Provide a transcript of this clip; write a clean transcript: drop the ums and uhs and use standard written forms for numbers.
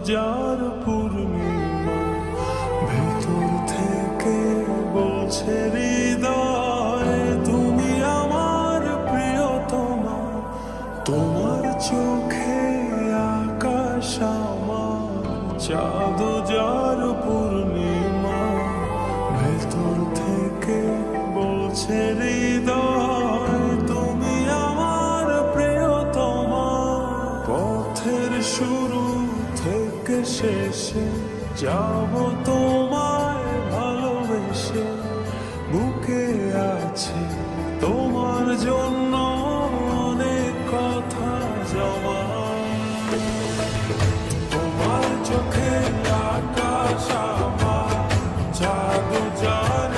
যার পূর্ণিমা, ভেতর থেকে বলছে হৃদয় তুমি আমার প্রিয়তমা। তোমার চোখে আকাশ আমার, চাঁদ যার পূর্ণিমা, ভেতর থেকে বলছে হৃদয় তুমি আমার প্রিয়তমা। পথের শুরু থেকে শেষে যাব তোমায় ভালোবেসে, বুকে আছে তোমার জন্য অনেক কথা জমা। তোমার চোখে আকাশ আমার, চাঁদ যার